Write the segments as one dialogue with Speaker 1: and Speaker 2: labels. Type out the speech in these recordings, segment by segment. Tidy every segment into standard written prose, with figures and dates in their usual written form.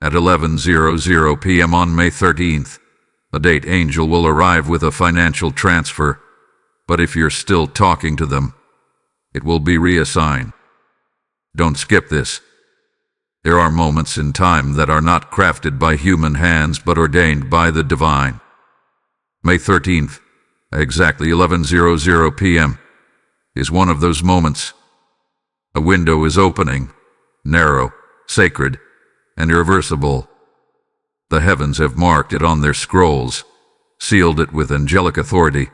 Speaker 1: At 11:00 p.m. on May 13th, a date angel will arrive with a financial transfer, but if you're still talking to them, it will be reassigned. Don't skip this. There are moments in time that are not crafted by human hands but ordained by the divine. May 13th, exactly 11:00 p.m., is one of those moments. A window is opening, narrow, sacred, and irreversible. The heavens have marked it on their scrolls, sealed it with angelic authority,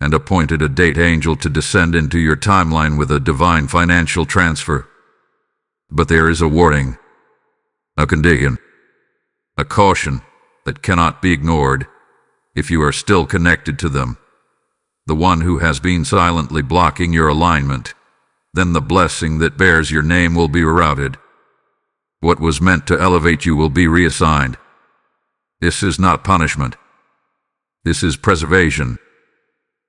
Speaker 1: and appointed a date angel to descend into your timeline with a divine financial transfer. But there is a warning, a condition, a caution that cannot be ignored if you are still connected to them, the one who has been silently blocking your alignment. Then the blessing that bears your name will be rerouted. What was meant to elevate you will be reassigned. This is not punishment. This is preservation.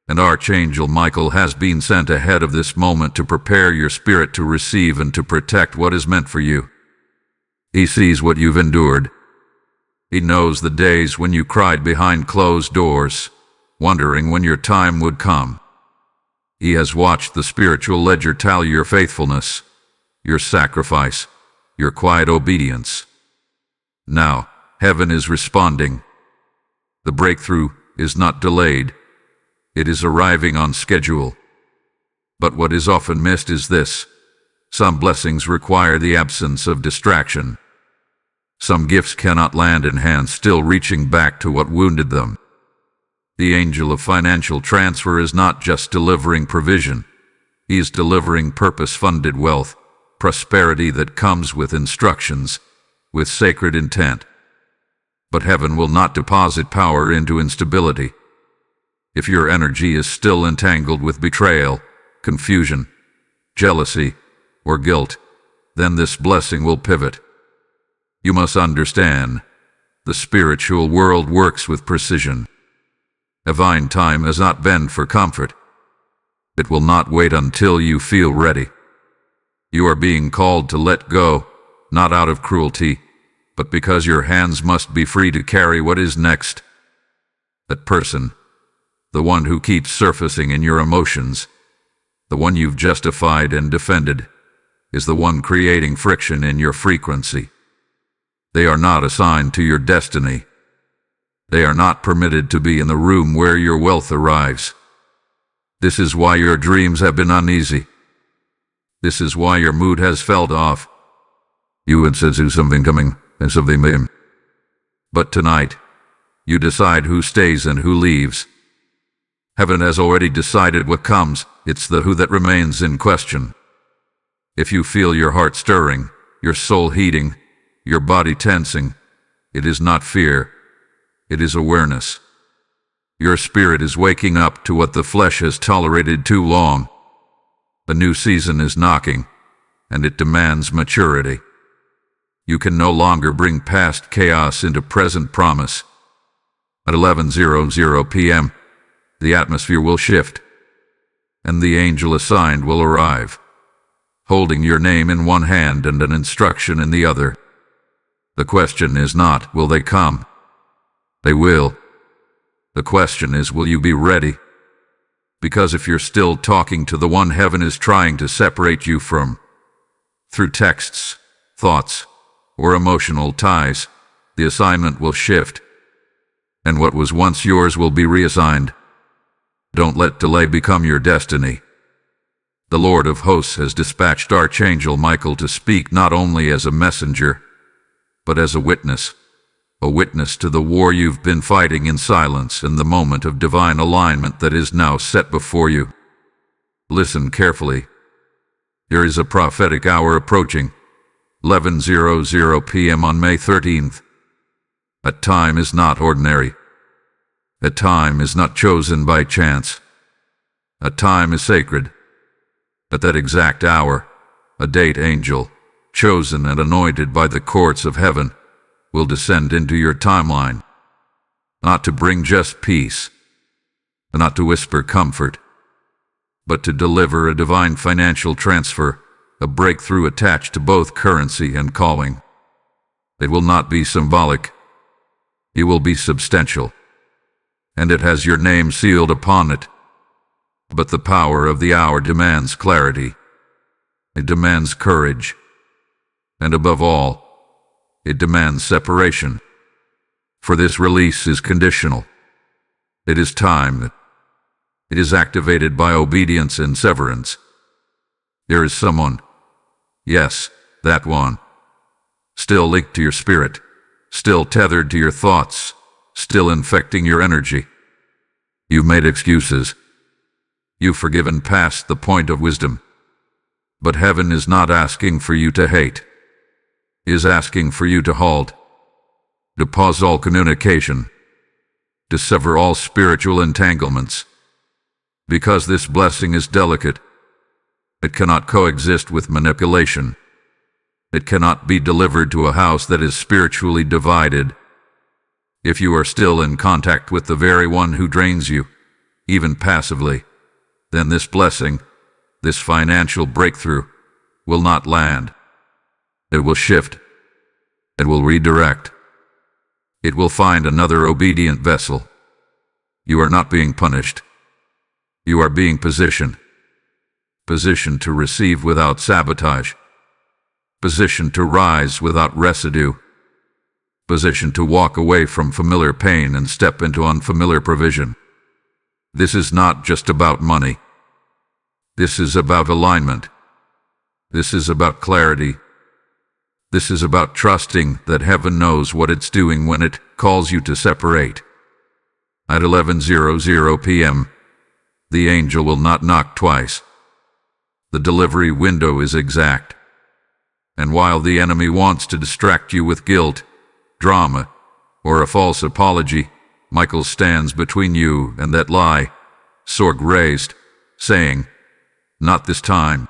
Speaker 1: And Archangel Michael has been sent ahead of this moment to prepare your spirit to receive and to protect what is meant for you. He sees what you've endured. He knows the days when you cried behind closed doors, wondering when your time would come. He has watched the spiritual ledger tally your faithfulness, your sacrifice, your quiet obedience. Now, heaven is responding. The breakthrough is not delayed. It is arriving on schedule. But what is often missed is this: some blessings require the absence of distraction. Some gifts cannot land in hands still reaching back to what wounded them. The angel of financial transfer is not just delivering provision. He is delivering purpose-funded wealth, prosperity that comes with instructions, with sacred intent. But heaven will not deposit power into instability. If your energy is still entangled with betrayal, confusion, jealousy, or guilt, then this blessing will pivot. You must understand, the spiritual world works with precision. Divine time has not been for comfort. It will not wait until you feel ready. You are being called to let go, not out of cruelty, but because your hands must be free to carry what is next. That person, the one who keeps surfacing in your emotions, the one you've justified and defended, is the one creating friction in your frequency. They are not assigned to your destiny. They are not permitted to be in the room where your wealth arrives. This is why your dreams have been uneasy. This is why your mood has felt off. You would say something coming and something maybe. But tonight, you decide who stays and who leaves. Heaven has already decided what comes. It's the who that remains in question. If you feel your heart stirring, your soul heating, your body tensing, it is not fear. It is awareness. Your spirit is waking up to what the flesh has tolerated too long. A new season is knocking, and it demands maturity. You can no longer bring past chaos into present promise. At 11:00 p.m., the atmosphere will shift, and the angel assigned will arrive, holding your name in one hand and an instruction in the other. The question is not, will they come? They will. The question is, will you be ready? Because if you're still talking to the one heaven is trying to separate you from, through texts, thoughts, or emotional ties, the assignment will shift, and what was once yours will be reassigned. Don't let delay become your destiny. The Lord of hosts has dispatched Archangel Michael to speak not only as a messenger, but as a witness to the war you've been fighting in silence and the moment of divine alignment that is now set before you. Listen carefully. There is a prophetic hour approaching, 11:00 p.m. on May 13th. That time is not ordinary. That time is not chosen by chance. That time is sacred. At that exact hour, a date angel, chosen and anointed by the courts of heaven, will descend into your timeline, not to bring just peace, not to whisper comfort, but to deliver a divine financial transfer, a breakthrough attached to both currency and calling. It will not be symbolic. It will be substantial. And it has your name sealed upon it. But the power of the hour demands clarity. It demands courage. And above all, it demands separation. For this release is conditional. It is timed. It is activated by obedience and severance. There is someone, yes, that one, still linked to your spirit, still tethered to your thoughts, still infecting your energy. You've made excuses. You've forgiven past the point of wisdom. But heaven is not asking for you to hate. It is asking for you to halt, to pause all communication, to sever all spiritual entanglements. Because this blessing is delicate, it cannot coexist with manipulation. It cannot be delivered to a house that is spiritually divided. If you are still in contact with the very one who drains you, even passively, then this blessing, this financial breakthrough, will not land. It will shift. It will redirect. It will find another obedient vessel. You are not being punished. You are being positioned. Positioned to receive without sabotage. Positioned to rise without residue. Positioned to walk away from familiar pain and step into unfamiliar provision. This is not just about money. This is about alignment. This is about clarity. This is about trusting that heaven knows what it's doing when it calls you to separate. At 11:00 p.m., the angel will not knock twice. The delivery window is exact. And while the enemy wants to distract you with guilt, drama, or a false apology, Michael stands between you and that lie, sword raised, saying, "Not this time.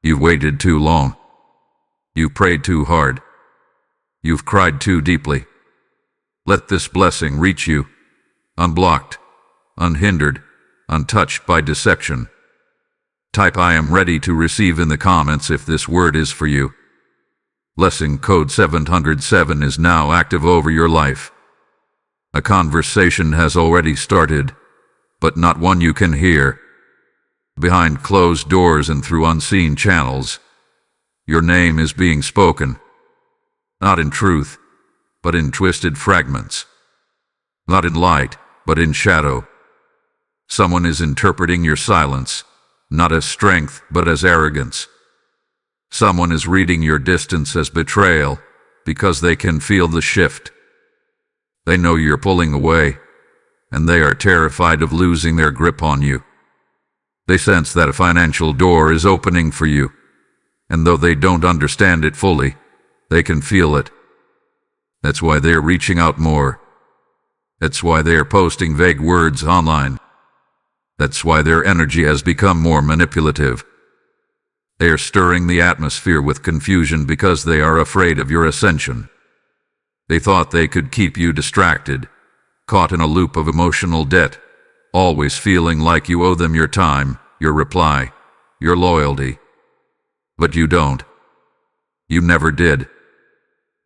Speaker 1: You've waited too long. You've prayed too hard. You've cried too deeply. Let this blessing reach you, unblocked, unhindered, untouched by deception." Type "I am ready to receive" in the comments if this word is for you. Blessing code 707 is now active over your life. A conversation has already started, but not one you can hear. Behind closed doors and through unseen channels, your name is being spoken. Not in truth, but in twisted fragments. Not in light, but in shadow. Someone is interpreting your silence, not as strength, but as arrogance. Someone is reading your distance as betrayal, because they can feel the shift. They know you're pulling away, and they are terrified of losing their grip on you. They sense that a financial door is opening for you, and though they don't understand it fully, they can feel it. That's why they're reaching out more. That's why they're posting vague words online. That's why their energy has become more manipulative. They are stirring the atmosphere with confusion because they are afraid of your ascension. They thought they could keep you distracted, caught in a loop of emotional debt, always feeling like you owe them your time, your reply, your loyalty. But you don't. You never did.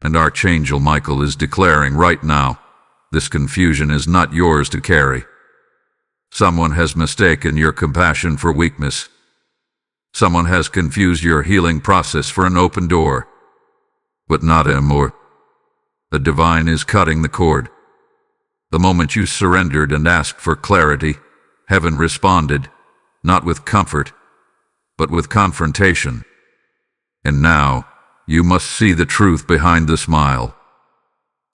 Speaker 1: And Archangel Michael is declaring right now, this confusion is not yours to carry. Someone has mistaken your compassion for weakness. Someone has confused your healing process for an open door. But not anymore. The divine is cutting the cord. The moment you surrendered and asked for clarity, heaven responded, not with comfort, but with confrontation. And now, you must see the truth behind the smile.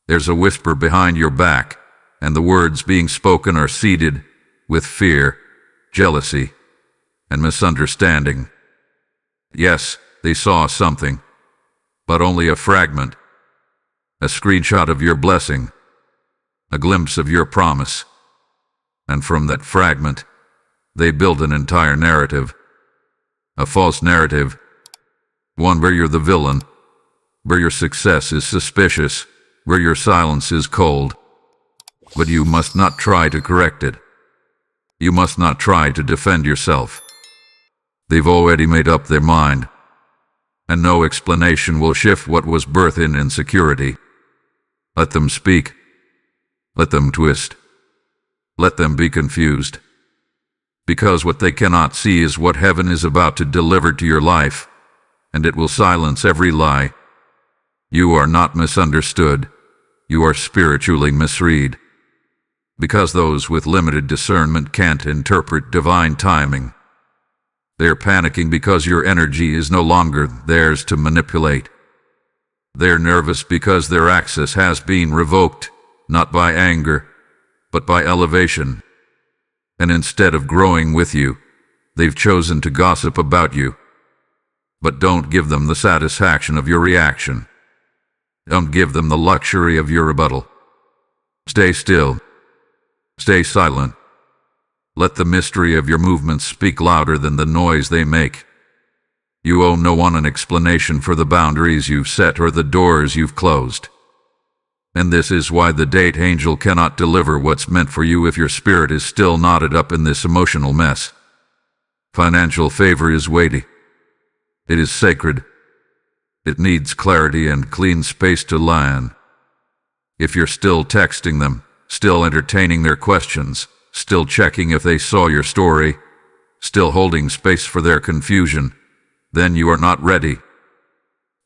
Speaker 1: There's a whisper behind your back, and the words being spoken are seeded with fear, jealousy, and misunderstanding. Yes, they saw something, but only a fragment, a screenshot of your blessing, a glimpse of your promise. And from that fragment, they built an entire narrative, a false narrative, one where you're the villain, where your success is suspicious, where your silence is cold. But you must not try to correct it. You must not try to defend yourself. They've already made up their mind. and no explanation will shift what was birthed in insecurity. Let them speak. Let them twist. Let them be confused. Because what they cannot see is what heaven is about to deliver to your life, and it will silence every lie. You are not misunderstood. You are spiritually misread. Because those with limited discernment can't interpret divine timing. They're panicking because your energy is no longer theirs to manipulate. They're nervous because their access has been revoked, not by anger, but by elevation. And instead of growing with you, they've chosen to gossip about you. But don't give them the satisfaction of your reaction. Don't give them the luxury of your rebuttal. Stay still. Stay silent. Let the mystery of your movements speak louder than the noise they make. You owe no one an explanation for the boundaries you've set or the doors you've closed. And this is why the date angel cannot deliver what's meant for you if your spirit is still knotted up in this emotional mess. Financial favor is weighty. It is sacred. It needs clarity and clean space to land. If you're still texting them, still entertaining their questions, still checking if they saw your story, still holding space for their confusion, then you are not ready.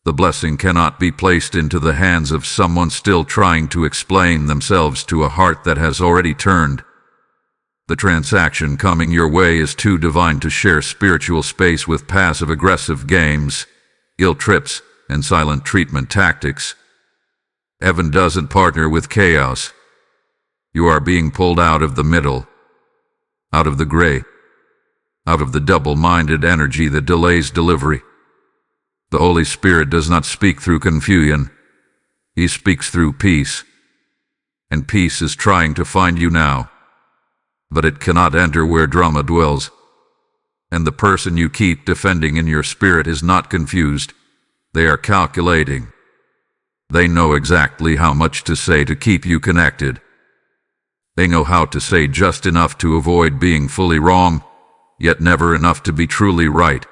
Speaker 1: The blessing cannot be placed into the hands of someone still trying to explain themselves to a heart that has already turned. The transaction coming your way is too divine to share spiritual space with passive-aggressive games, guilt trips, and silent treatment tactics. Heaven doesn't partner with chaos. You are being pulled out of the middle, out of the gray, out of the double-minded energy that delays delivery. The Holy Spirit does not speak through confusion. He speaks through peace. And peace is trying to find you now. But it cannot enter where drama dwells. And the person you keep defending in your spirit is not confused. They are calculating. They know exactly how much to say to keep you connected. They know how to say just enough to avoid being fully wrong, yet never enough to be truly right.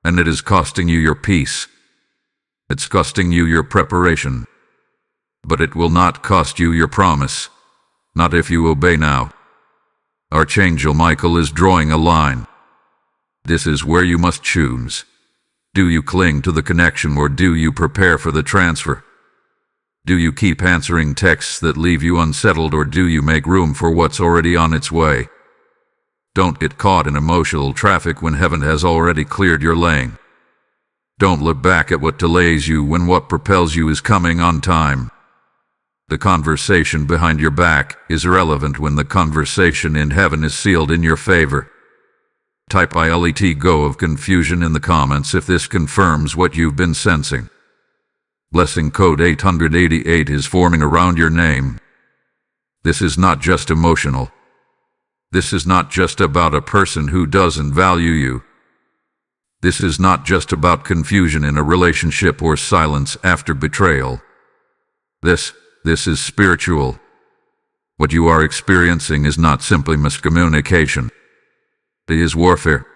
Speaker 1: And it is costing you your peace. It's costing you your preparation. But it will not cost you your promise, not if you obey now. Archangel Michael is drawing a line. This is where you must choose. Do you cling to the connection or do you prepare for the transfer? Do you keep answering texts that leave you unsettled or do you make room for what's already on its way? Don't get caught in emotional traffic when heaven has already cleared your lane. Don't look back at what delays you when what propels you is coming on time. The conversation behind your back is irrelevant when the conversation in heaven is sealed in your favor. Type ILET go of confusion in the comments if this confirms what you've been sensing. Blessing code 888 is forming around your name. This is not just emotional. This is not just about a person who doesn't value you. This is not just about confusion in a relationship or silence after betrayal. This is spiritual. What you are experiencing is not simply miscommunication. It is warfare.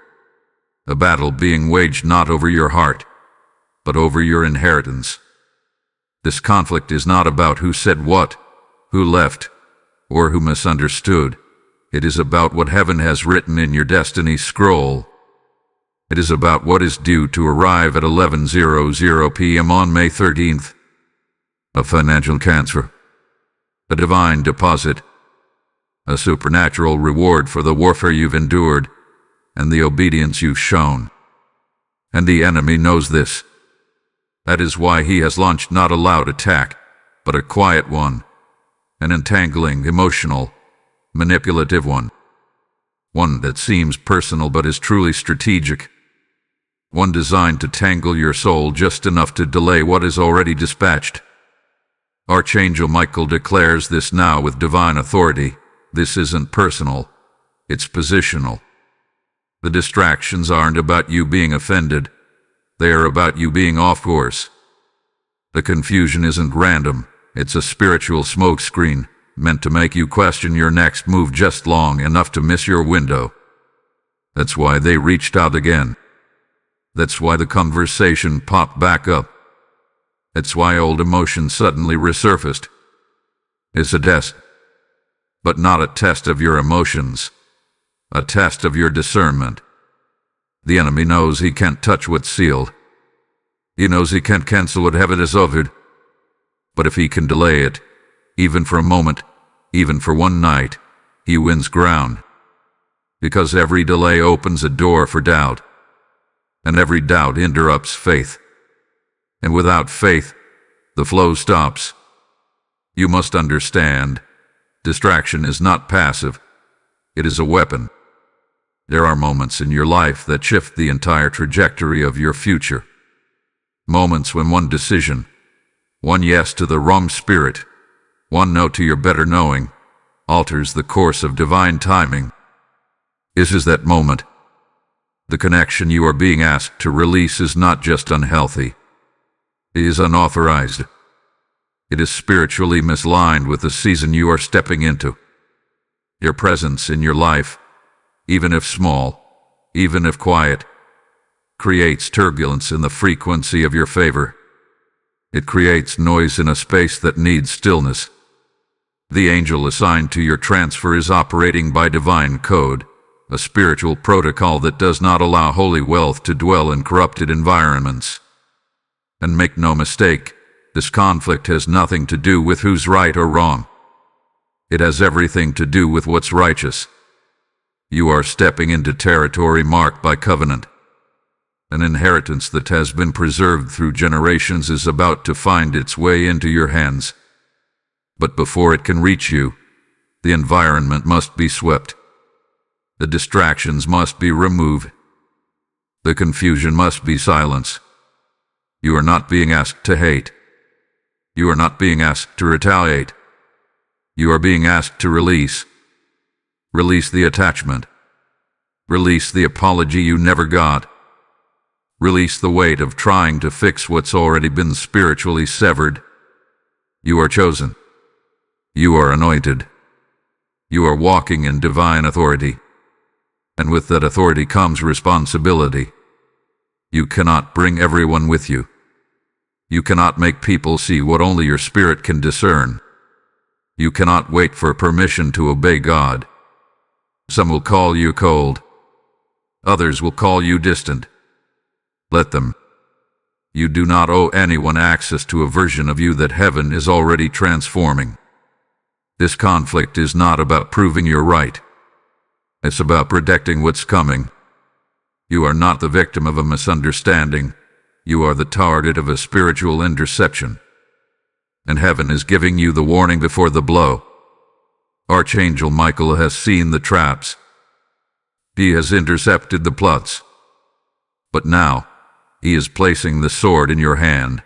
Speaker 1: A battle being waged not over your heart, but over your inheritance. This conflict is not about who said what, who left, or who misunderstood. It is about what heaven has written in your destiny scroll. It is about what is due to arrive at 11:00 p.m. on May 13th. A financial transfer. A divine deposit. A supernatural reward for the warfare you've endured and the obedience you've shown. And the enemy knows this. That is why he has launched not a loud attack, but a quiet one, an entangling, emotional, manipulative one. One that seems personal but is truly strategic. One designed to tangle your soul just enough to delay what is already dispatched. Archangel Michael declares this now with divine authority. This isn't personal, it's positional. The distractions aren't about you being offended. They are about you being off course. The confusion isn't random. It's a spiritual smokescreen meant to make you question your next move just long enough to miss your window. That's why they reached out again. That's why the conversation popped back up. That's why old emotions suddenly resurfaced. It's a test, but not a test of your emotions, a test of your discernment. The enemy knows he can't touch what's sealed. He knows he can't cancel what heaven has offered. But if he can delay it, even for a moment, even for one night, he wins ground. Because every delay opens a door for doubt, and every doubt interrupts faith. And without faith, the flow stops. You must understand, distraction is not passive, it is a weapon. There are moments in your life that shift the entire trajectory of your future. Moments when one decision, one yes to the wrong spirit, one no to your better knowing, alters the course of divine timing. This is that moment. The connection you are being asked to release is not just unhealthy. It is unauthorized. It is spiritually misaligned with the season you are stepping into. Your presence in your life, even if small, even if quiet, creates turbulence in the frequency of your favor. It creates noise in a space that needs stillness. The angel assigned to your transfer is operating by divine code, a spiritual protocol that does not allow holy wealth to dwell in corrupted environments. And make no mistake, this conflict has nothing to do with who's right or wrong. It has everything to do with what's righteous. You are stepping into territory marked by covenant. An inheritance that has been preserved through generations is about to find its way into your hands. But before it can reach you, the environment must be swept. The distractions must be removed. The confusion must be silenced. You are not being asked to hate. You are not being asked to retaliate. You are being asked to release. Release the attachment. Release the apology you never got. Release the weight of trying to fix what's already been spiritually severed. You are chosen. You are anointed. You are walking in divine authority. And with that authority comes responsibility. You cannot bring everyone with you. You cannot make people see what only your spirit can discern. You cannot wait for permission to obey God. Some will call you cold. Others will call you distant. Let them. You do not owe anyone access to a version of you that heaven is already transforming. This conflict is not about proving you're right. It's about protecting what's coming. You are not the victim of a misunderstanding. You are the target of a spiritual interception. And heaven is giving you the warning before the blow. Archangel Michael has seen the traps. He has intercepted the plots. But now, he is placing the sword in your hand,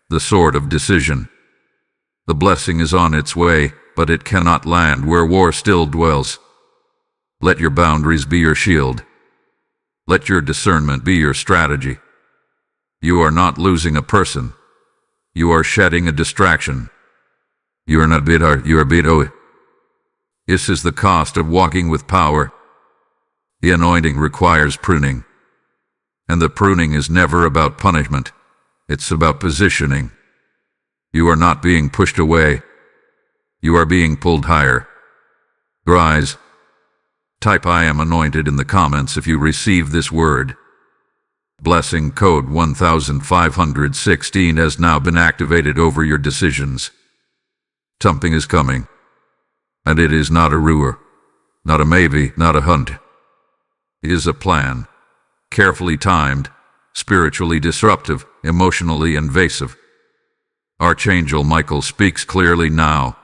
Speaker 1: the sword of decision. The blessing is on its way, but it cannot land where war still dwells. Let your boundaries be your shield. Let your discernment be your strategy. You are not losing a person. You are shedding a distraction. You are not bitter, you are bitter. This is the cost of walking with power. The anointing requires pruning. And the pruning is never about punishment. It's about positioning. You are not being pushed away. You are being pulled higher. Rise. Type I am anointed in the comments if you receive this word. Blessing code 1516 has now been activated over your decisions. Something is coming. And it is not a rumor, not a maybe, not a hunt. It is a plan. Carefully timed, spiritually disruptive, emotionally invasive. Archangel Michael speaks clearly now,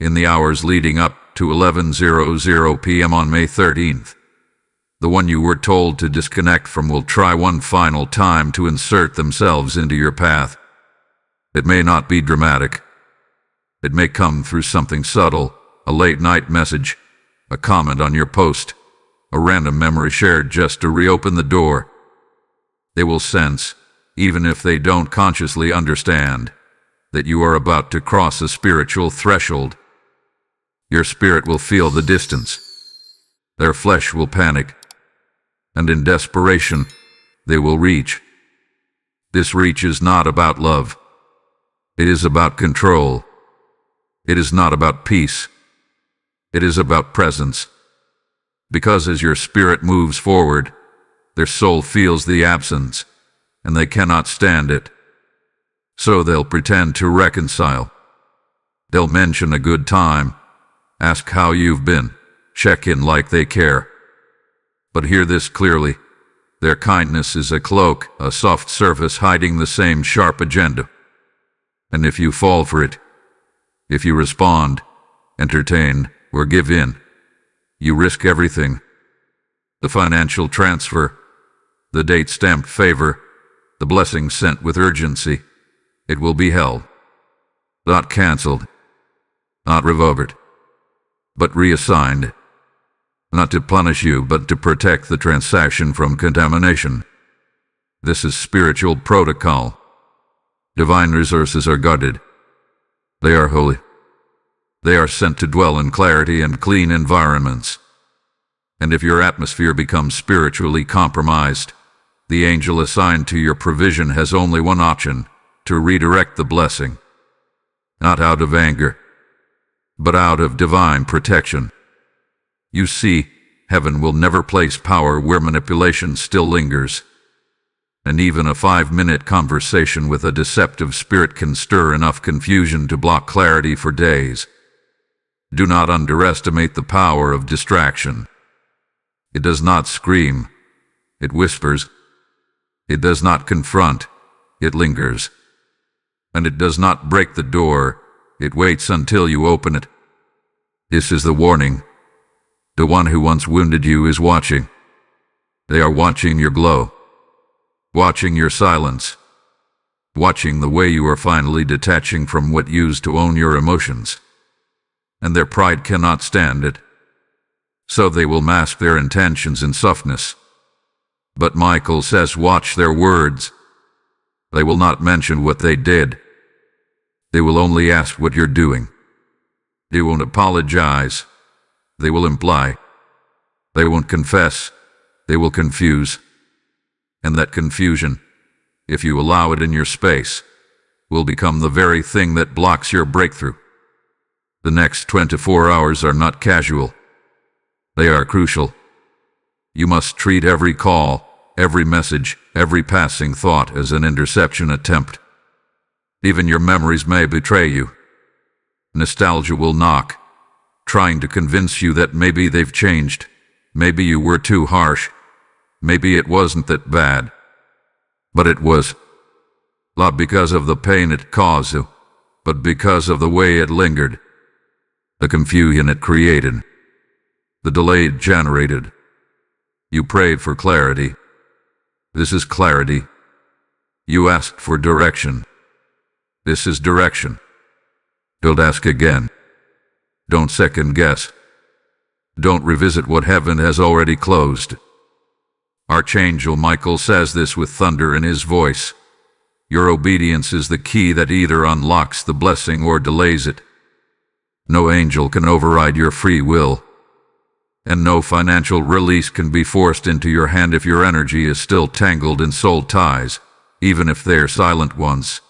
Speaker 1: in the hours leading up to 11:00 p.m. on May 13th. The one you were told to disconnect from will try one final time to insert themselves into your path. It may not be dramatic. It may come through something subtle, a late-night message, a comment on your post, a random memory shared just to reopen the door. They will sense, even if they don't consciously understand, that you are about to cross a spiritual threshold. Your spirit will feel the distance. Their flesh will panic. And in desperation, they will reach. This reach is not about love. It is about control. It is not about peace. It is about presence. Because as your spirit moves forward, their soul feels the absence, and they cannot stand it. So they'll pretend to reconcile. They'll mention a good time, ask how you've been, check in like they care. But hear this clearly. Their kindness is a cloak, a soft surface hiding the same sharp agenda. And if you fall for it, if you respond, entertain, or give in, you risk everything. The financial transfer, the date-stamped favor, the blessing sent with urgency. It will be held. Not cancelled, not revoked, but reassigned. Not to punish you, but to protect the transaction from contamination. This is spiritual protocol. Divine resources are guarded. They are holy. They are sent to dwell in clarity and clean environments. And if your atmosphere becomes spiritually compromised, the angel assigned to your provision has only one option: to redirect the blessing. Not out of anger, but out of divine protection. You see, heaven will never place power where manipulation still lingers. And even a 5-minute conversation with a deceptive spirit can stir enough confusion to block clarity for days. Do not underestimate the power of distraction. It does not scream, it whispers. It does not confront, it lingers. And it does not break the door, it waits until you open it. This is the warning. The one who once wounded you is watching. They are watching your glow, watching your silence, watching the way you are finally detaching from what used to own your emotions. And their pride cannot stand it. So they will mask their intentions in softness. But Michael says, watch their words. They will not mention what they did. They will only ask what you're doing. They won't apologize. They will imply. They won't confess. They will confuse. And that confusion, if you allow it in your space, will become the very thing that blocks your breakthrough. The next 24 hours are not casual. They are crucial. You must treat every call, every message, every passing thought as an interception attempt. Even your memories may betray you. Nostalgia will knock, trying to convince you that maybe they've changed, maybe you were too harsh, maybe it wasn't that bad. But it was. Not because of the pain it caused you, but because of the way it lingered. The confusion it created. The delay it generated. You prayed for clarity. This is clarity. You asked for direction. This is direction. Don't ask again. Don't second guess. Don't revisit what heaven has already closed. Archangel Michael says this with thunder in his voice. Your obedience is the key that either unlocks the blessing or delays it. No angel can override your free will. And no financial release can be forced into your hand if your energy is still tangled in soul ties, even if they're silent ones.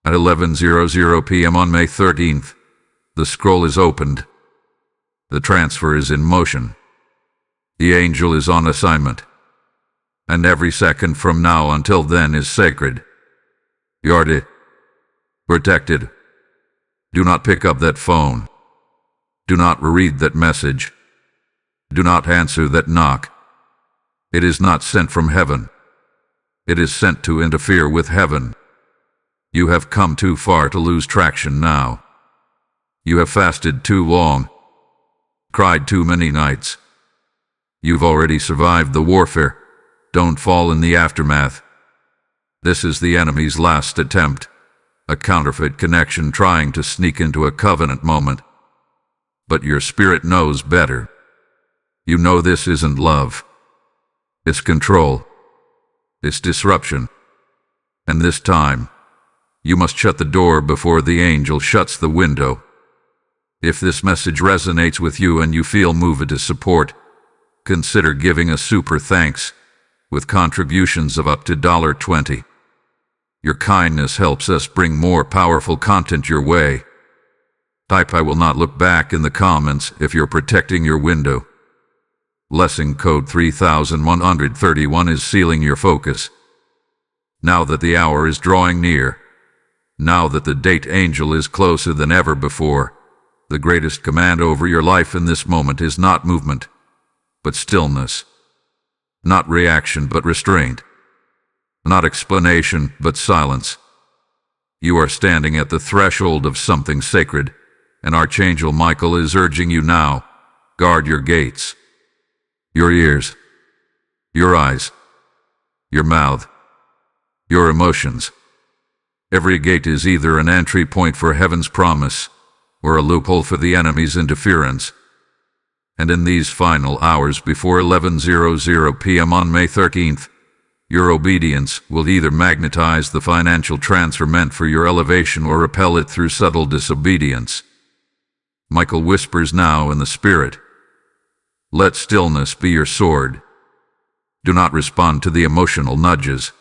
Speaker 1: At 11:00 p.m. on May 13th, the scroll is opened. The transfer is in motion. The angel is on assignment. And every second from now until then is sacred. Guarded. Protected. Do not pick up that phone. Do not reread that message. Do not answer that knock. It is not sent from heaven. It is sent to interfere with heaven. You have come too far to lose traction now. You have fasted too long, cried too many nights. You've already survived the warfare. Don't fall in the aftermath. This is the enemy's last attempt, a counterfeit connection trying to sneak into a covenant moment. But your spirit knows better. You know this isn't love. It's control. It's disruption. And this time, you must shut the door before the angel shuts the window. If this message resonates with you and you feel moved to support, consider giving a super thanks. with contributions of up to $20. Your kindness helps us bring more powerful content your way. Type "I will not look back" in the comments if you're protecting your window. Blessing code 3131 is sealing your focus. Now that the hour is drawing near, now that the date angel is closer than ever before, the greatest command over your life in this moment is not movement, but stillness. Not reaction, but restraint. Not explanation, but silence. You are standing at the threshold of something sacred, and Archangel Michael is urging you now, guard your gates, your ears, your eyes, your mouth, your emotions. Every gate is either an entry point for heaven's promise or a loophole for the enemy's interference. And in these final hours before 11:00 p.m. on May 13th, your obedience will either magnetize the financial transfer meant for your elevation or repel it through subtle disobedience. Michael whispers now in the spirit, "Let stillness be your sword." Do not respond to the emotional nudges.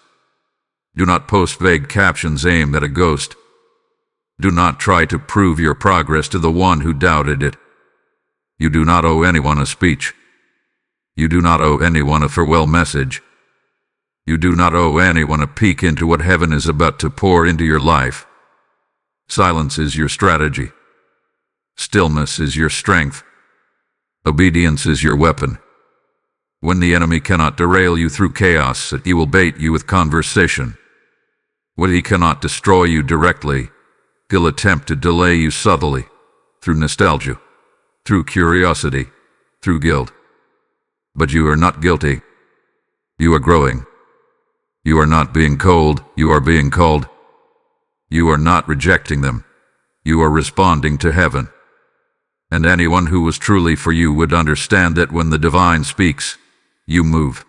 Speaker 1: Do not post vague captions aimed at a ghost. Do not try to prove your progress to the one who doubted it. You do not owe anyone a speech. You do not owe anyone a farewell message. You do not owe anyone a peek into what heaven is about to pour into your life. Silence is your strategy. Stillness is your strength. Obedience is your weapon. When the enemy cannot derail you through chaos, he will bait you with conversation. When he cannot destroy you directly, he'll attempt to delay you subtly, through nostalgia, through curiosity, through guilt. But you are not guilty. You are growing. You are not being cold, you are being called. You are not rejecting them. You are responding to heaven. And anyone who was truly for you would understand that when the divine speaks, you move.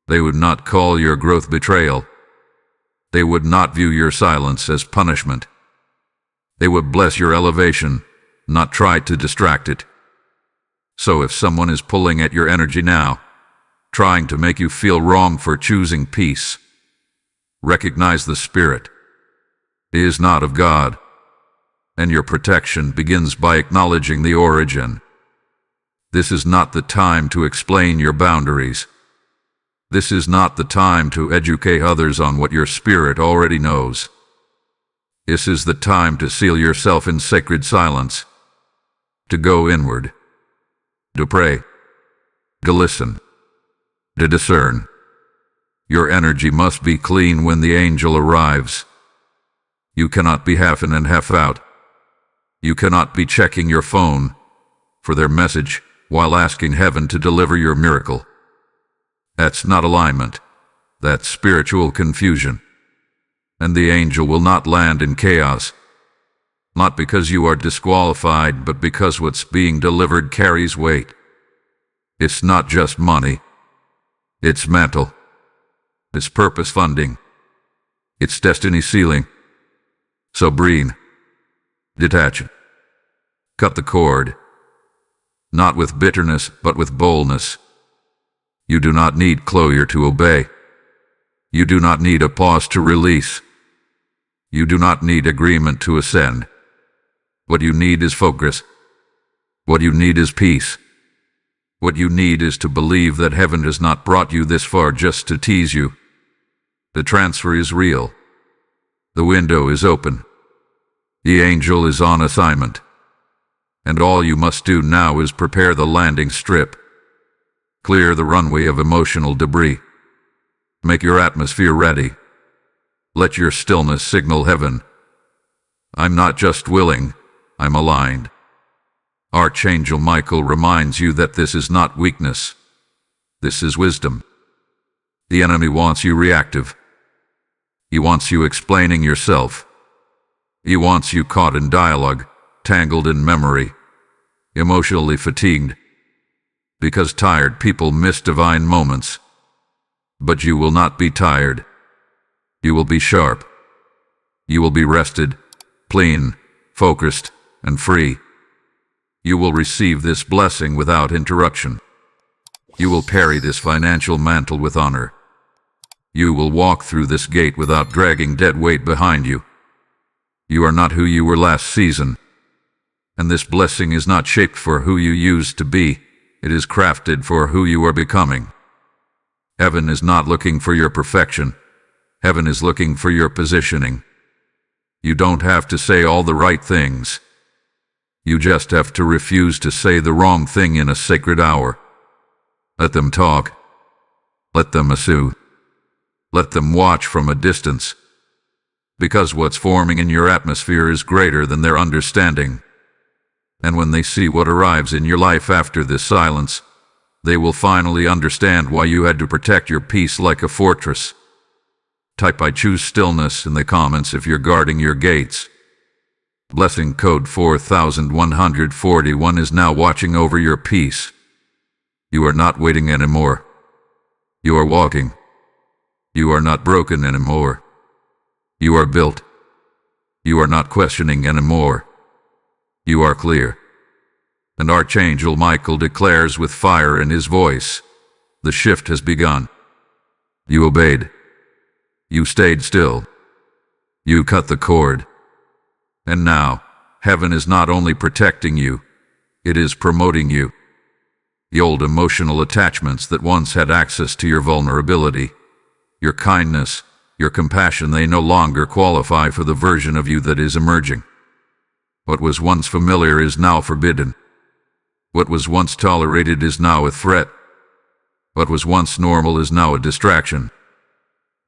Speaker 1: They would not call your growth betrayal. They would not view your silence as punishment. They would bless your elevation, not try to distract it. So if someone is pulling at your energy now, trying to make you feel wrong for choosing peace, recognize the spirit. It is not of God. And your protection begins by acknowledging the origin. This is not the time to explain your boundaries. This is not the time to educate others on what your spirit already knows. This is the time to seal yourself in sacred silence, to go inward, to pray, to listen, to discern. Your energy must be clean when the angel arrives. You cannot be half in and half out. You cannot be checking your phone for their message while asking heaven to deliver your miracle. That's not alignment. That's spiritual confusion. And the angel will not land in chaos. Not because you are disqualified, but because what's being delivered carries weight. It's not just money. It's mental. It's purpose funding. It's destiny sealing. So breathe. Detach it. Cut the cord. Not with bitterness, but with boldness. You do not need closure to obey. You do not need a pause to release. You do not need agreement to ascend. What you need is focus. What you need is peace. What you need is to believe that heaven has not brought you this far just to tease you. The transfer is real. The window is open. The angel is on assignment. And all you must do now is prepare the landing strip. Clear the runway of emotional debris. Make your atmosphere ready. Let your stillness signal heaven. I'm not just willing, I'm aligned. Archangel Michael reminds you that this is not weakness. This is wisdom. The enemy wants you reactive. He wants you explaining yourself. He wants you caught in dialogue, tangled in memory, emotionally fatigued. Because tired people miss divine moments. But you will not be tired. You will be sharp. You will be rested, clean, focused, and free. You will receive this blessing without interruption. You will carry this financial mantle with honor. You will walk through this gate without dragging dead weight behind you. You are not who you were last season. And this blessing is not shaped for who you used to be. It is crafted for who you are becoming. Heaven is not looking for your perfection. Heaven is looking for your positioning. You don't have to say all the right things. You just have to refuse to say the wrong thing in a sacred hour. Let them talk. Let them assume. Let them watch from a distance. Because what's forming in your atmosphere is greater than their understanding. And when they see what arrives in your life after this silence, they will finally understand why you had to protect your peace like a fortress. Type "I choose stillness" in the comments if you're guarding your gates. Blessing code 4141 is now watching over your peace. You are not waiting anymore. You are walking. You are not broken anymore. You are built. You are not questioning anymore. You are clear. And Archangel Michael declares with fire in his voice, the shift has begun. You obeyed. You stayed still. You cut the cord. And now, heaven is not only protecting you, it is promoting you. The old emotional attachments that once had access to your vulnerability, your kindness, your compassion, they no longer qualify for the version of you that is emerging. What was once familiar is now forbidden. What was once tolerated is now a threat. What was once normal is now a distraction.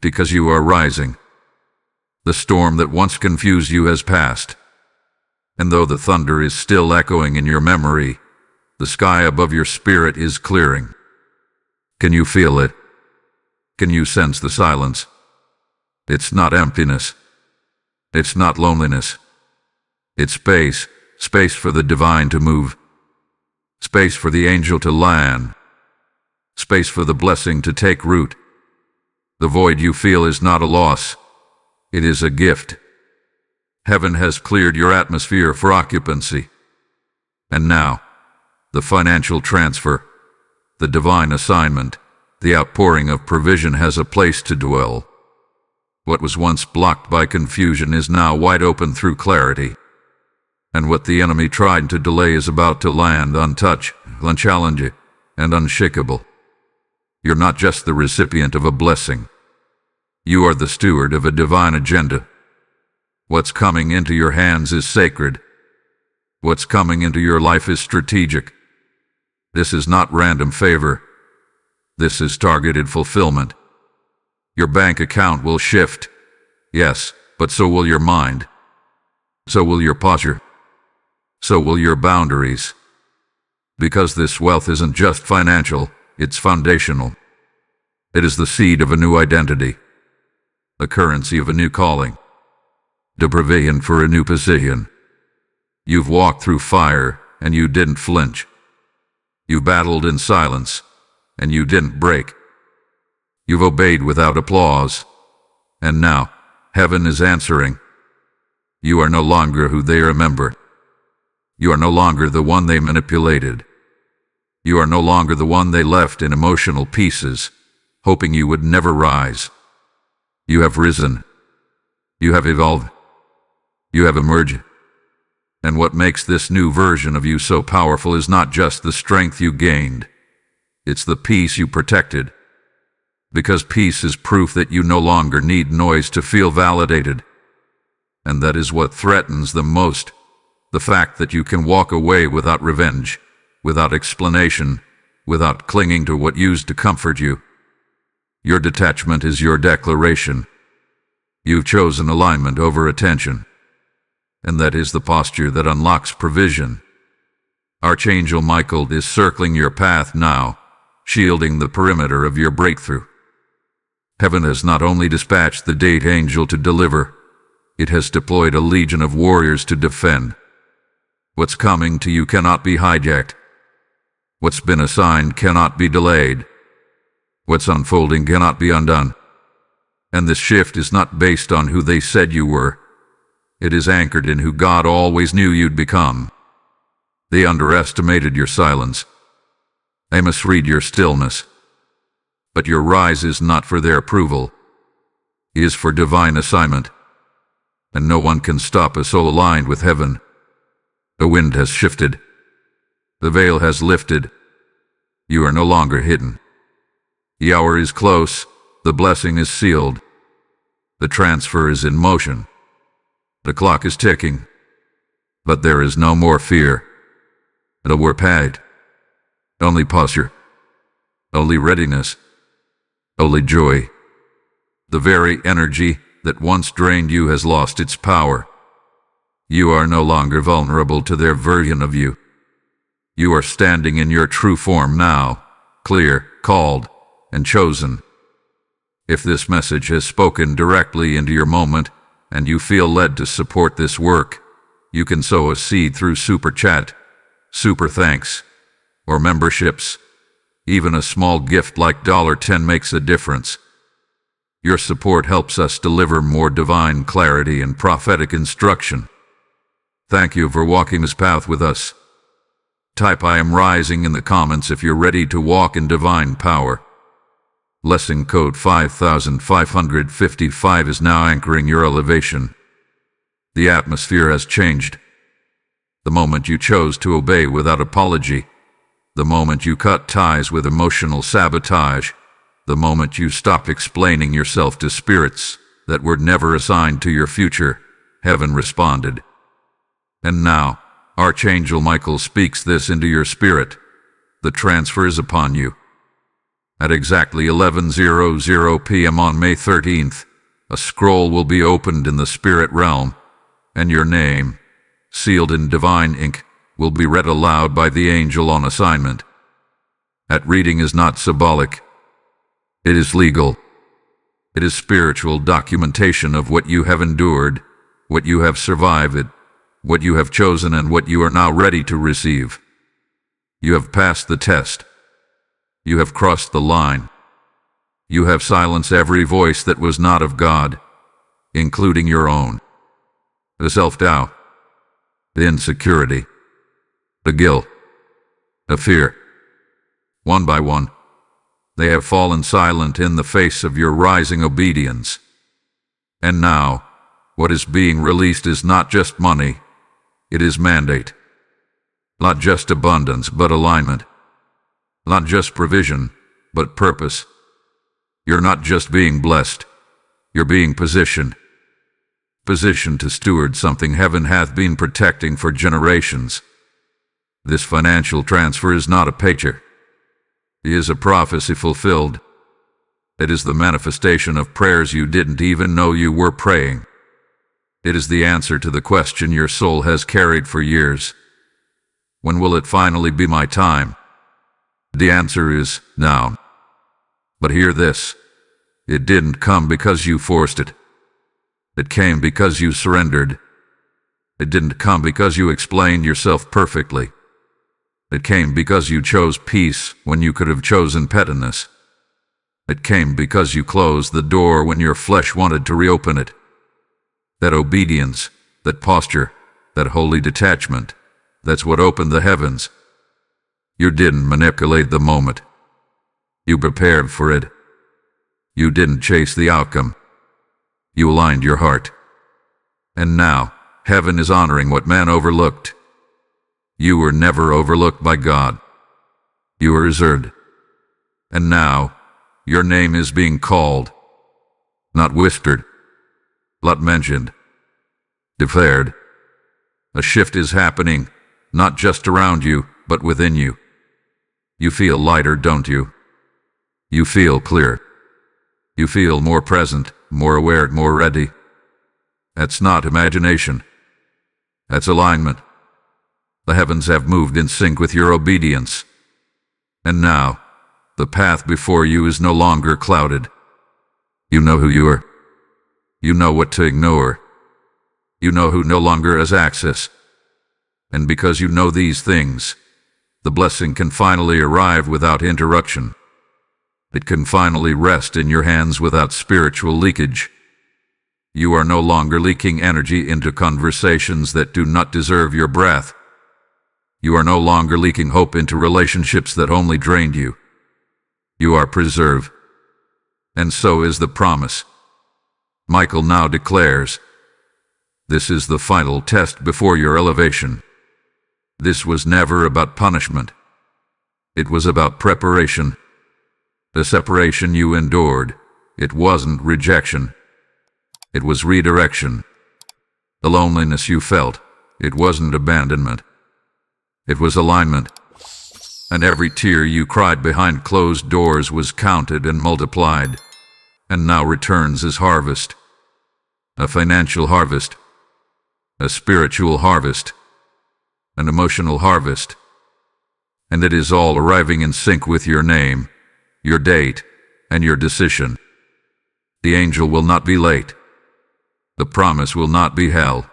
Speaker 1: Because you are rising. The storm that once confused you has passed. And though the thunder is still echoing in your memory, the sky above your spirit is clearing. Can you feel it? Can you sense the silence? It's not emptiness. It's not loneliness. It's space, space for the divine to move. Space for the angel to land. Space for the blessing to take root. The void you feel is not a loss. It is a gift. Heaven has cleared your atmosphere for occupancy. And now, the financial transfer, the divine assignment, the outpouring of provision has a place to dwell. What was once blocked by confusion is now wide open through clarity. And what the enemy tried to delay is about to land untouched, unchallenged, and unshakable. You're not just the recipient of a blessing. You are the steward of a divine agenda. What's coming into your hands is sacred. What's coming into your life is strategic. This is not random favor. This is targeted fulfillment. Your bank account will shift. Yes, but so will your mind. So will your posture. So will your boundaries. Because this wealth isn't just financial, it's foundational. It is the seed of a new identity, the currency of a new calling, the provision for a new position. You've walked through fire, and you didn't flinch. You've battled in silence, and you didn't break. You've obeyed without applause, and now, heaven is answering. You are no longer who they remember. You are no longer the one they manipulated. You are no longer the one they left in emotional pieces, hoping you would never rise. You have risen. You have evolved. You have emerged. And what makes this new version of you so powerful is not just the strength you gained. It's the peace you protected. Because peace is proof that you no longer need noise to feel validated. And that is what threatens them most. The fact that you can walk away without revenge, without explanation, without clinging to what used to comfort you. Your detachment is your declaration. You've chosen alignment over attention. And that is the posture that unlocks provision. Archangel Michael is circling your path now, shielding the perimeter of your breakthrough. Heaven has not only dispatched the date angel to deliver, it has deployed a legion of warriors to defend. What's coming to you cannot be hijacked. What's been assigned cannot be delayed. What's unfolding cannot be undone. And this shift is not based on who they said you were. It is anchored in who God always knew you'd become. They underestimated your silence. They must read your stillness. But your rise is not for their approval. It is for divine assignment. And no one can stop a soul aligned with heaven. The wind has shifted. The veil has lifted. You are no longer hidden. The hour is close. The blessing is sealed. The transfer is in motion. The clock is ticking. But there is no more fear. No more paid. Only posture. Only readiness. Only joy. The very energy that once drained you has lost its power. You are no longer vulnerable to their version of you. You are standing in your true form now, clear, called, and chosen. If this message has spoken directly into your moment, and you feel led to support this work, you can sow a seed through Super Chat, Super Thanks, or memberships. Even a small gift like $10 makes a difference. Your support helps us deliver more divine clarity and prophetic instruction. Thank you for walking this path with us. Type "I am rising" in the comments if you're ready to walk in divine power. Lesson code 5555 is now anchoring your elevation. The atmosphere has changed. The moment you chose to obey without apology, the moment you cut ties with emotional sabotage, the moment you stopped explaining yourself to spirits that were never assigned to your future, heaven responded. And now, Archangel Michael speaks this into your spirit. The transfer is upon you. At exactly 11:00 p.m. on May 13th, a scroll will be opened in the spirit realm, and your name, sealed in divine ink, will be read aloud by the angel on assignment. That reading is not symbolic. It is legal. It is spiritual documentation of what you have endured, what you have survived, what you have chosen, and what you are now ready to receive. You have passed the test. You have crossed the line. You have silenced every voice that was not of God, including your own. The self-doubt, the insecurity, the guilt, the fear. One by one, they have fallen silent in the face of your rising obedience. And now, what is being released is not just money, it is mandate. Not just abundance, but alignment. Not just provision, but purpose. You're not just being blessed, you're being positioned. Positioned to steward something heaven hath been protecting for generations. This financial transfer is not a paycheck. It is a prophecy fulfilled. It is the manifestation of prayers you didn't even know you were praying. It is the answer to the question your soul has carried for years. When will it finally be my time? The answer is now. But hear this. It didn't come because you forced it. It came because you surrendered. It didn't come because you explained yourself perfectly. It came because you chose peace when you could have chosen pettiness. It came because you closed the door when your flesh wanted to reopen it. That obedience, that posture, that holy detachment, that's what opened the heavens. You didn't manipulate the moment. You prepared for it. You didn't chase the outcome. You aligned your heart. And now, heaven is honoring what man overlooked. You were never overlooked by God. You were reserved. And now, your name is being called. Not whispered. Not mentioned. Declared. A shift is happening, not just around you, but within you. You feel lighter, don't you? You feel clear. You feel more present, more aware, more ready. That's not imagination. That's alignment. The heavens have moved in sync with your obedience. And now, the path before you is no longer clouded. You know who you are. You know what to ignore. You know who no longer has access. And because you know these things, the blessing can finally arrive without interruption. It can finally rest in your hands without spiritual leakage. You are no longer leaking energy into conversations that do not deserve your breath. You are no longer leaking hope into relationships that only drained you. You are preserved. And so is the promise. Michael now declares, this is the final test before your elevation. This was never about punishment. It was about preparation. The separation you endured, it wasn't rejection. It was redirection. The loneliness you felt, it wasn't abandonment. It was alignment. And every tear you cried behind closed doors was counted and multiplied, and now returns as harvest. A financial harvest, a spiritual harvest, an emotional harvest. And it is all arriving in sync with your name, your date, and your decision. The angel will not be late. The promise will not be held.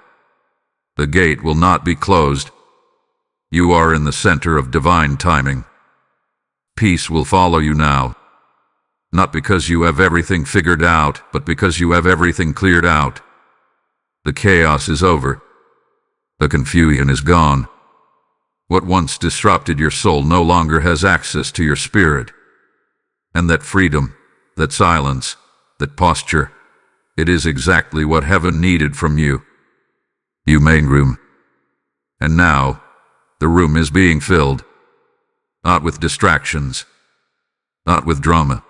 Speaker 1: The gate will not be closed. You are in the center of divine timing. Peace will follow you now. Not because you have everything figured out, but because you have everything cleared out. The chaos is over. The confusion is gone. What once disrupted your soul no longer has access to your spirit. And that freedom, that silence, that posture, it is exactly what heaven needed from you. You made room. And now, the room is being filled. Not with distractions, not with drama,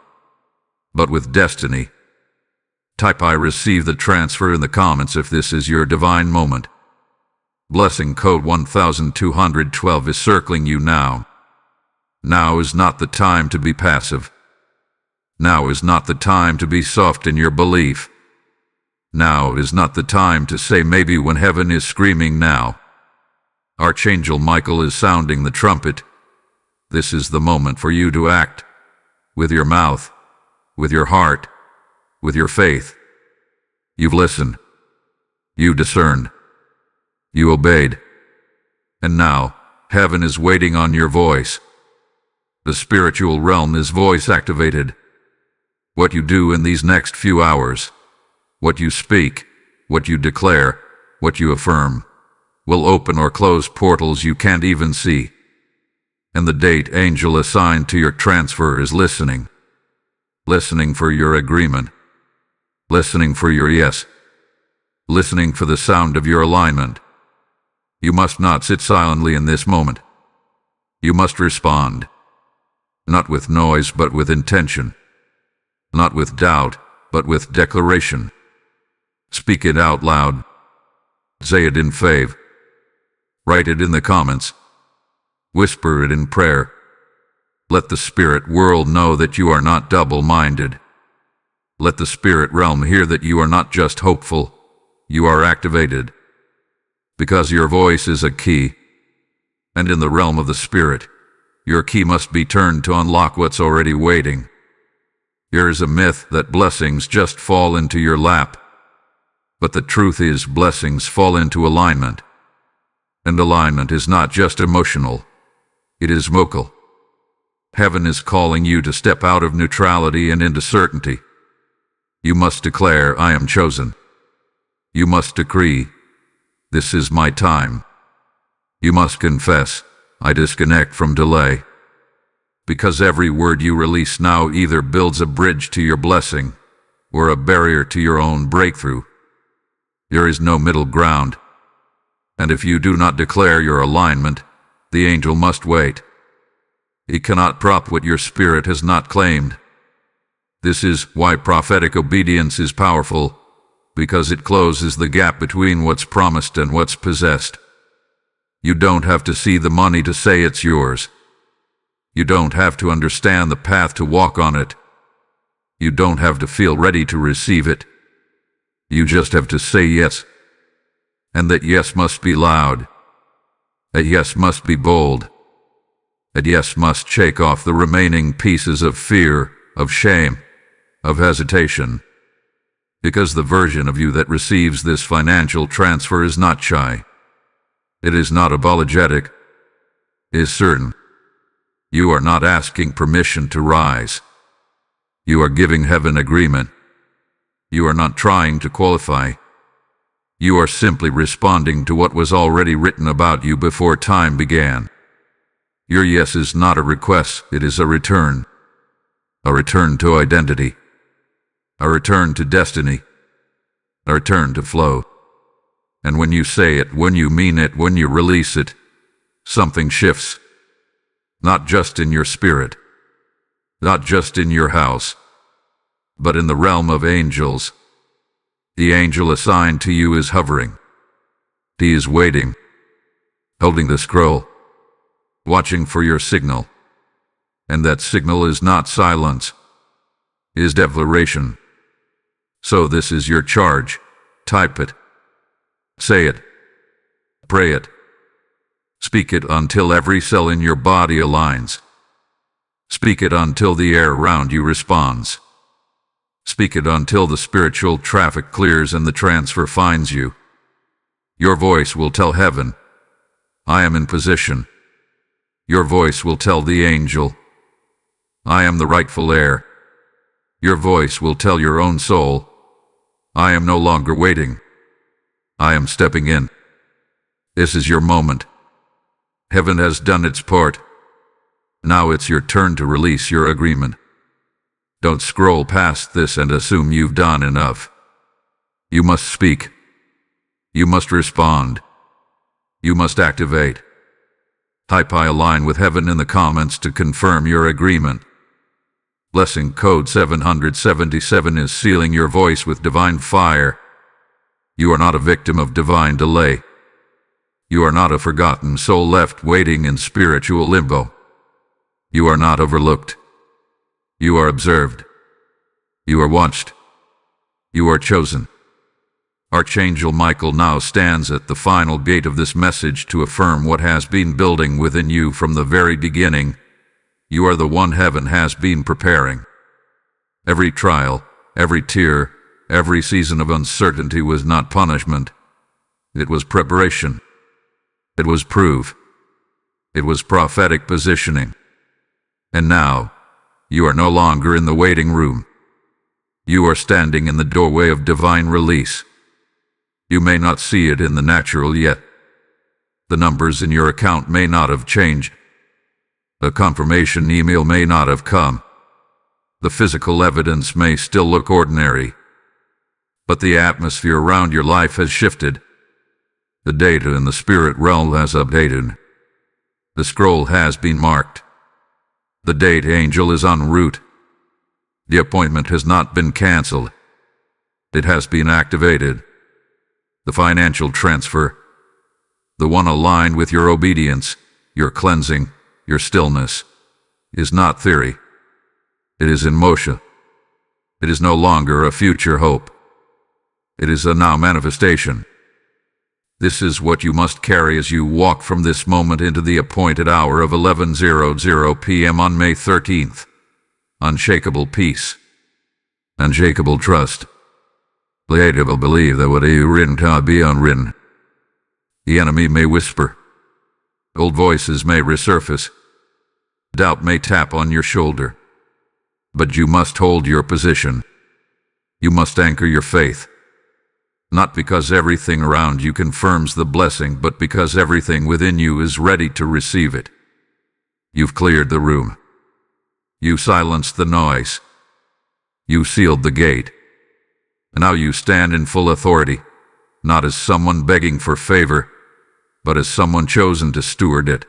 Speaker 1: but with destiny. Type I receive the transfer in the comments if this is your divine moment. Blessing code 1212 is circling you now. Now is not the time to be passive. Now is not the time to be soft in your belief. Now is not the time to say maybe when heaven is screaming now. Archangel Michael is sounding the trumpet. This is the moment for you to act. With your mouth, with your heart, with your faith. You've listened. You discerned. You obeyed. And now, heaven is waiting on your voice. The spiritual realm is voice activated. What you do in these next few hours, what you speak, what you declare, what you affirm, will open or close portals you can't even see. And the date angel assigned to your transfer is listening. Listening for your agreement. Listening for your yes. Listening for the sound of your alignment. You must not sit silently in this moment. You must respond. Not with noise, but with intention. Not with doubt, but with declaration. Speak it out loud. Say it in faith. Write it in the comments. Whisper it in prayer. Let the spirit world know that you are not double-minded. Let the spirit realm hear that you are not just hopeful, you are activated. Because your voice is a key. And in the realm of the spirit, your key must be turned to unlock what's already waiting. There is a myth that blessings just fall into your lap. But the truth is blessings fall into alignment. And alignment is not just emotional. It is vocal. Heaven is calling you to step out of neutrality and into certainty. You must declare, I am chosen. You must decree, this is my time. You must confess, I disconnect from delay. Because every word you release now either builds a bridge to your blessing or a barrier to your own breakthrough. There is no middle ground. And if you do not declare your alignment, the angel must wait. He cannot prop what your spirit has not claimed. This is why prophetic obedience is powerful, because it closes the gap between what's promised and what's possessed. You don't have to see the money to say it's yours. You don't have to understand the path to walk on it. You don't have to feel ready to receive it. You just have to say yes. And that yes must be loud. A yes must be bold. A yes must shake off the remaining pieces of fear, of shame, of hesitation. Because the version of you that receives this financial transfer is not shy. It is not apologetic. It is certain. You are not asking permission to rise. You are giving heaven agreement. You are not trying to qualify. You are simply responding to what was already written about you before time began. Your yes is not a request, it is a return. A return to identity. A return to destiny. A return to flow. And when you say it, when you mean it, when you release it, something shifts. Not just in your spirit, not just in your house, but in the realm of angels. The angel assigned to you is hovering. He is waiting, holding the scroll, watching for your signal. And that signal is not silence, is declaration. So this is your charge. Type it. Say it. Pray it. Speak it until every cell in your body aligns. Speak it until the air around you responds. Speak it until the spiritual traffic clears and the transfer finds you. Your voice will tell heaven, I am in position. Your voice will tell the angel, I am the rightful heir. Your voice will tell your own soul, I am no longer waiting. I am stepping in. This is your moment. Heaven has done its part. Now it's your turn to release your agreement. Don't scroll past this and assume you've done enough. You must speak. You must respond. You must activate. Type I align with heaven in the comments to confirm your agreement. Blessing code 777 is sealing your voice with divine fire. You are not a victim of divine delay. You are not a forgotten soul left waiting in spiritual limbo. You are not overlooked. You are observed. You are watched. You are chosen. Archangel Michael now stands at the final gate of this message to affirm what has been building within you from the very beginning. You are the one heaven has been preparing. Every trial, every tear, every season of uncertainty was not punishment. It was preparation. It was proof. It was prophetic positioning. And now, you are no longer in the waiting room. You are standing in the doorway of divine release. You may not see it in the natural yet. The numbers in your account may not have changed. A confirmation email may not have come. The physical evidence may still look ordinary. But the atmosphere around your life has shifted. The data in the spirit realm has updated. The scroll has been marked. The date angel is en route. The appointment has not been canceled. It has been activated. The financial transfer, the one aligned with your obedience, your cleansing, your stillness, is not theory. It is in motion. It is no longer a future hope. It is a now manifestation. This is what you must carry as you walk from this moment into the appointed hour of 11:00 p.m. on May 13th. Unshakable peace. Unshakable trust. Later will believe that what is written cannot be unwritten. The enemy may whisper. Old voices may resurface. Doubt may tap on your shoulder. But you must hold your position. You must anchor your faith. Not because everything around you confirms the blessing, but because everything within you is ready to receive it. You've cleared the room. You silenced the noise. You sealed the gate. And now you stand in full authority, not as someone begging for favor, but as someone chosen to steward it.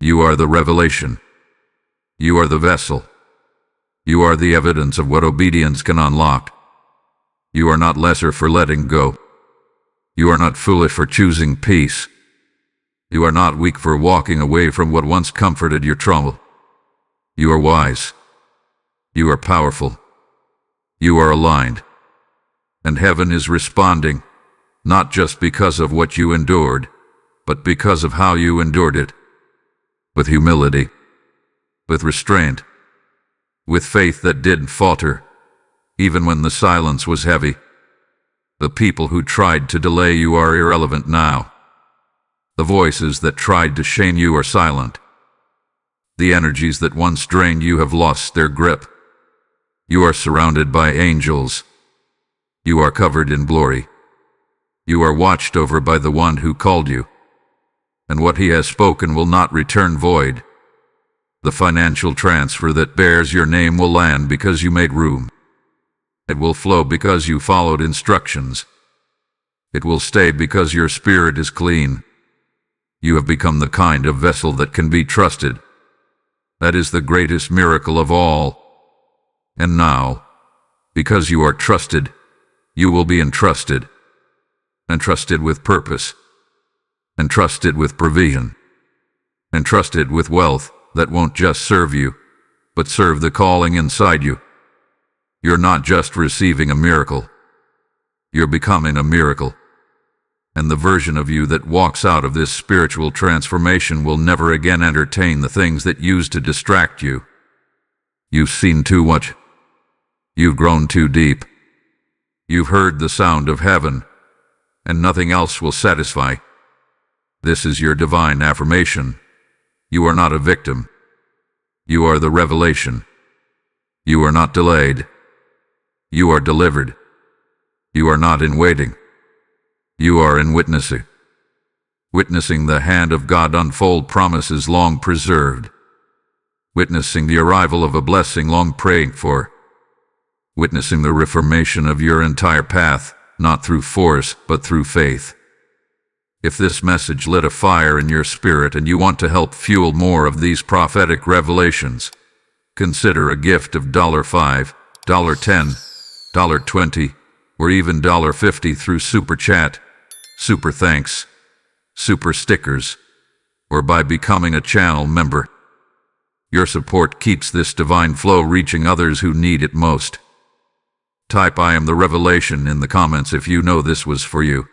Speaker 1: You are the revelation. You are the vessel. You are the evidence of what obedience can unlock. You are not lesser for letting go. You are not foolish for choosing peace. You are not weak for walking away from what once comforted your trouble. You are wise. You are powerful. You are aligned. And heaven is responding, not just because of what you endured, but because of how you endured it. With humility, with restraint, with faith that didn't falter, even when the silence was heavy. The people who tried to delay you are irrelevant now. The voices that tried to shame you are silent. The energies that once drained you have lost their grip. You are surrounded by angels. You are covered in glory. You are watched over by the one who called you, and what he has spoken will not return void. The financial transfer that bears your name will land because you made room. It will flow because you followed instructions. It will stay because your spirit is clean. You have become the kind of vessel that can be trusted. That is the greatest miracle of all. And now, because you are trusted, you will be entrusted. Entrusted with purpose. Entrusted with provision. Entrusted with wealth that won't just serve you, but serve the calling inside you. You're not just receiving a miracle. You're becoming a miracle. And the version of you that walks out of this spiritual transformation will never again entertain the things that used to distract you. You've seen too much. You've grown too deep. You've heard the sound of heaven, and nothing else will satisfy. This is your divine affirmation. You are not a victim. You are the revelation. You are not delayed. You are delivered. You are not in waiting. You are in witnessing. Witnessing the hand of God unfold promises long preserved. Witnessing the arrival of a blessing long prayed for. Witnessing the reformation of your entire path, not through force, but through faith. If this message lit a fire in your spirit and you want to help fuel more of these prophetic revelations, consider a gift of $5, $10, $20, or even $50 through Super Chat, Super Thanks, Super Stickers, or by becoming a channel member. Your support keeps this divine flow reaching others who need it most. Type "I am the revelation" in the comments if you know this was for you.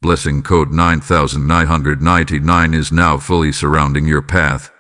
Speaker 1: Blessing code 9999 is now fully surrounding your path.